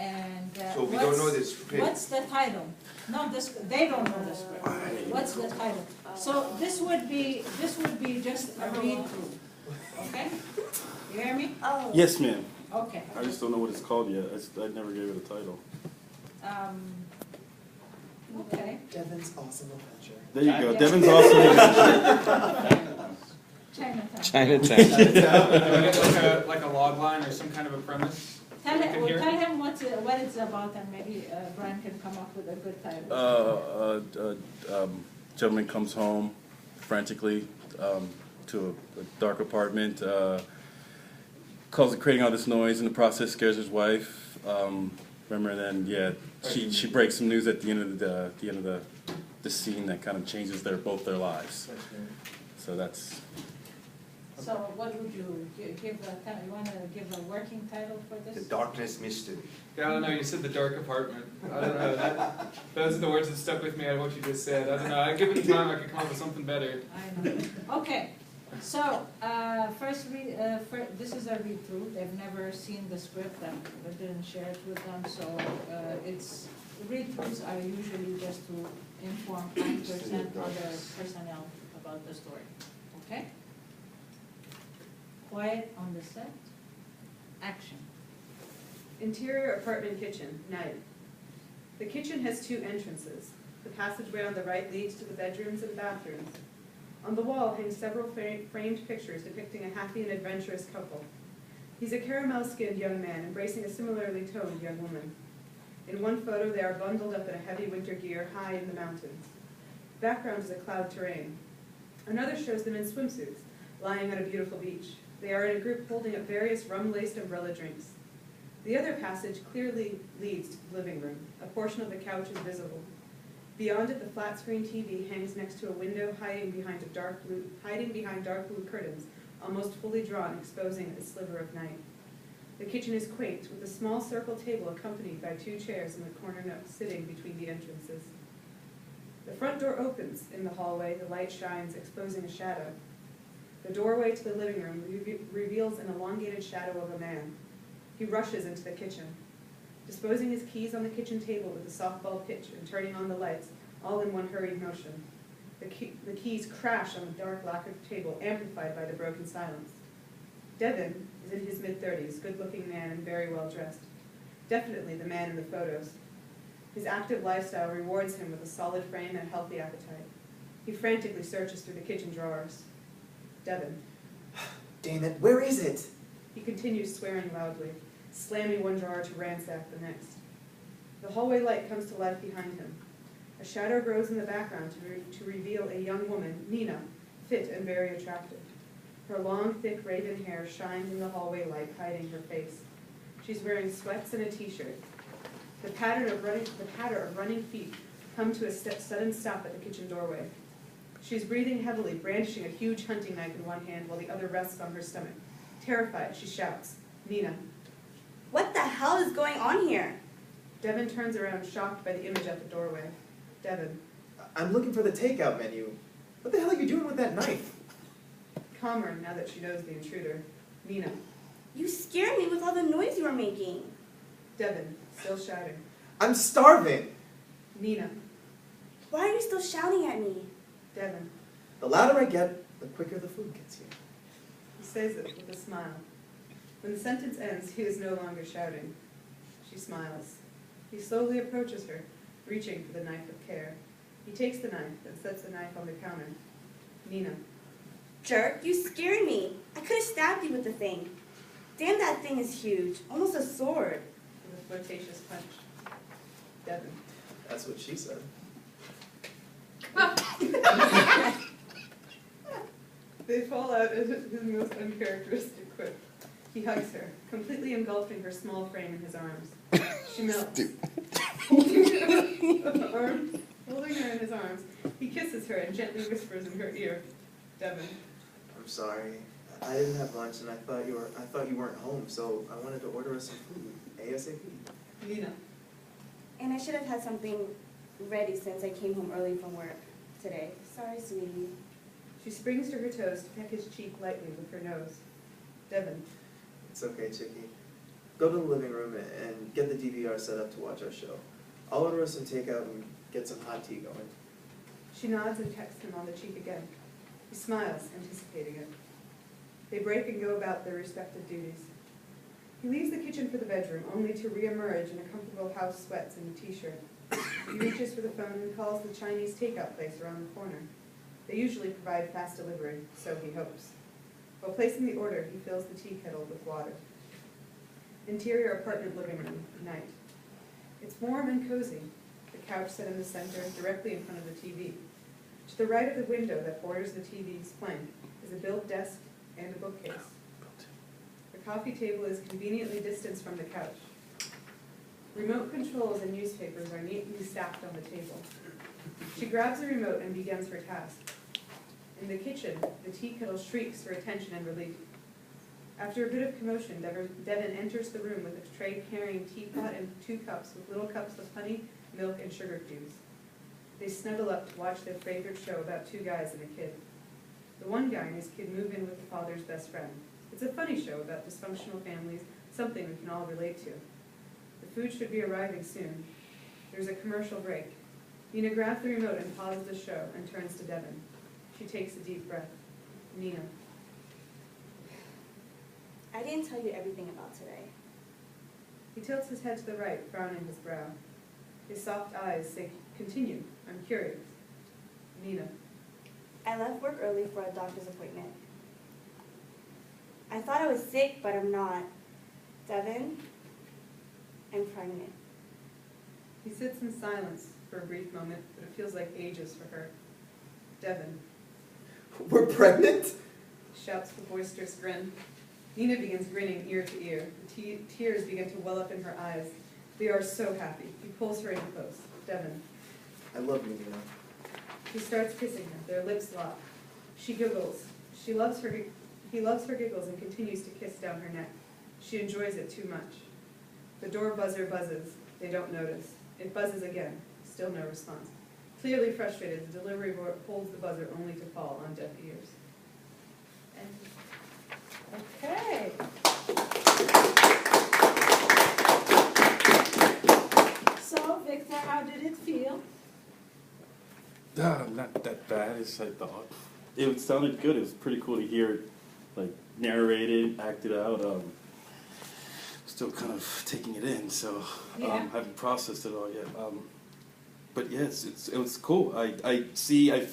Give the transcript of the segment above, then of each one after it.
And So we don't know the script. what's the title? No, they don't know the script. What's the title? So this would be just a read through. Okay? You hear me? Oh. Yes, ma'am. Okay. I just don't know what it's called yet. I never gave it a title. Okay. Devin's Awesome Adventure. There you go. Yeah. Devin's Awesome Adventure. Chinatown. Chinatown. Like a log line or some kind of a premise? Tell we can him, hear? tell him what it's about, and maybe Brian can come up with a good title. Gentleman comes home frantically to a dark apartment, creating all this noise in the process, scares his wife. Remember, then she breaks some news at the end of the scene that kind of changes both their lives. So that's. So what would you give you want to give a working title for The this? Darkness Mystery. Yeah, I don't know, you said the dark apartment. I don't know, those are the words that stuck with me out of what you just said. I don't know, I give it time, I could come up with something better. I know. Okay, so first this is a read through. They've never seen the script and we didn't share it with them, so read throughs are usually just to inform actors and other personnel about the story. Okay? Quiet on the set. Action. Interior apartment kitchen, night. The kitchen has two entrances. The passageway on the right leads to the bedrooms and bathrooms. On the wall hang several framed pictures depicting a happy and adventurous couple. He's a caramel-skinned young man embracing a similarly toned young woman. In one photo, they are bundled up in a heavy winter gear high in the mountains. Background is a cloud terrain. Another shows them in swimsuits, lying on a beautiful beach. They are in a group holding up various rum-laced umbrella drinks. The other passage clearly leads to the living room. A portion of the couch is visible. Beyond it, the flat-screen TV hangs next to a window hiding behind dark blue curtains, almost fully drawn, exposing a sliver of night. The kitchen is quaint, with a small circle table accompanied by two chairs in the corner nook sitting between the entrances. The front door opens. In the hallway, the light shines, exposing a shadow. The doorway to the living room reveals an elongated shadow of a man. He rushes into the kitchen. Disposing his keys on the kitchen table with a softball pitch and turning on the lights, all in one hurried motion. The keys crash on the dark lacquered table, amplified by the broken silence. Devin is in his mid-30s, good-looking man and very well dressed. Definitely the man in the photos. His active lifestyle rewards him with a solid frame and healthy appetite. He frantically searches through the kitchen drawers. Devin. Damn it, where is it? He continues swearing loudly, slamming one drawer to ransack the next. The hallway light comes to life behind him. A shadow grows in the background to reveal a young woman, Nina, fit and very attractive. Her long, thick raven hair shines in the hallway light, hiding her face. She's wearing sweats and a t-shirt. The patter of running feet come to a sudden stop at the kitchen doorway. She's breathing heavily, brandishing a huge hunting knife in one hand while the other rests on her stomach. Terrified, she shouts, "Nina." What the hell is going on here? Devin turns around, shocked by the image at the doorway. Devin. I'm looking for the takeout menu. What the hell are you doing with that knife? Calmer now that she knows the intruder. Nina. You scared me with all the noise you were making. Devin, still shouting. I'm starving. Nina. Why are you still shouting at me? Devin. The louder I get, the quicker the food gets here. He says it with a smile. When the sentence ends, he is no longer shouting. She smiles. He slowly approaches her, reaching for the knife with care. He takes the knife and sets the knife on the counter. Nina. Jerk, you scared me. I could have stabbed you with the thing. Damn, that thing is huge. Almost a sword. With a flirtatious punch. Devin. That's what she said. They fall out at his most uncharacteristic quip. He hugs her, completely engulfing her small frame in his arms. She melts. Holding her in his arms, he kisses her and gently whispers in her ear, "Devin." I'm sorry. I didn't have lunch and I thought you weren't home, so I wanted to order us some food. ASAP. Nina. And I should have had something ready since I came home early from work today. Sorry, sweetie. She springs to her toes to peck his cheek lightly with her nose. Devin. It's okay, Chicky. go to the living room and get the DVR set up to watch our show. I'll order us some takeout and get some hot tea going. She nods and pecks him on the cheek again. He smiles, anticipating it. They break and go about their respective duties. He leaves the kitchen for the bedroom, only to re-emerge in a comfortable house sweats and a t-shirt. He reaches for the phone and calls the Chinese takeout place around the corner. They usually provide fast delivery, so he hopes. While placing the order, he fills the tea kettle with water. Interior apartment living room, night. It's warm and cozy. The couch set in the center, directly in front of the TV. To the right of the window that borders the TV's flank is a built desk and a bookcase. The coffee table is conveniently distanced from the couch. Remote controls and newspapers are neatly stacked on the table. She grabs the remote and begins her task. In the kitchen, the tea kettle shrieks for attention and relief. After a bit of commotion, Devin enters the room with a tray carrying teapot and 2 cups with little cups of honey, milk, and sugar cubes. They snuggle up to watch their favorite show about 2 guys and a kid. The one guy and his kid move in with the father's best friend. It's a funny show about dysfunctional families, something we can all relate to. The food should be arriving soon. There's a commercial break. Nina grabs the remote and pauses the show and turns to Devin. She takes a deep breath. Nina. I didn't tell you everything about today. He tilts his head to the right, frowning his brow. His soft eyes say, "Continue, I'm curious." Nina. I left work early for a doctor's appointment. I thought I was sick, but I'm not. Devin, I'm pregnant. He sits in silence for a brief moment, but it feels like ages for her. Devin. We're pregnant? Shouts with a boisterous grin. Nina begins grinning ear to ear. The tears begin to well up in her eyes. They are so happy. He pulls her in close. Devin. I love you, Nina. He starts kissing her. Their lips lock. She giggles. He loves her giggles and continues to kiss down her neck. She enjoys it too much. The door buzzer buzzes. They don't notice. It buzzes again. Still no response. Clearly frustrated, the delivery boy holds the buzzer only to fall on deaf ears. Okay. So, Victor, how did it feel? Not that bad as I thought. It sounded good. It was pretty cool to hear it, like, narrated, acted out. Still kind of taking it in, so Yeah. haven't processed it all yet. But yes, it was cool. I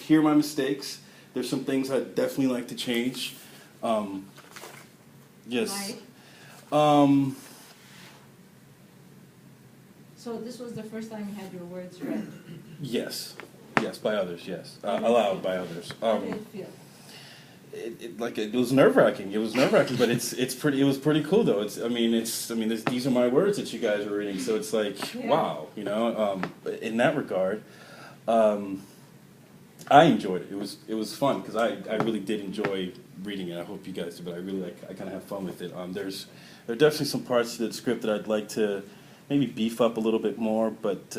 hear my mistakes. There's some things I'd definitely like to change. Yes. Like? So this was the first time you had your words read. Yes, by others. Yes, How did it aloud feel? by others. How did it feel? It was nerve-wracking. It was nerve-wracking, but it was pretty cool though. These are my words that you guys are reading, so it's like, Yeah. wow, in that regard, I enjoyed it. It was fun because I really did enjoy reading it. I hope you guys do, but I kind of have fun with it. There are definitely some parts to the script that I'd like to maybe beef up a little bit more, but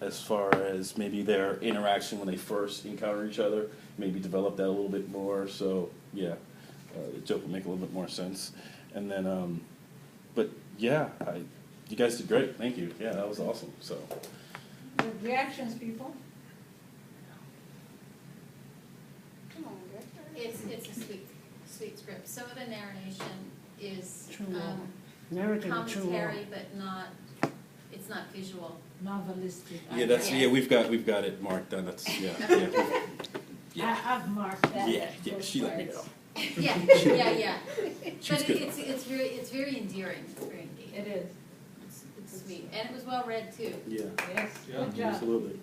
as far as maybe their interaction when they first encounter each other, maybe develop that a little bit more. So yeah, the joke would make a little bit more sense. And then, but yeah, you guys did great. Thank you. Yeah, that was awesome. So Good reactions, people? Come on, girl. It's a sweet script. Some of the narration is commentary, but it's not visual. Novelistic. yeah, we've got it marked down. That's yeah. I've marked that. Yeah, those she let me parts. know. Yeah. She's But good. it's very endearing. It's very engaging. It is. It's sweet, and it was well read too. Yeah, Yes. Yeah. Good job. absolutely.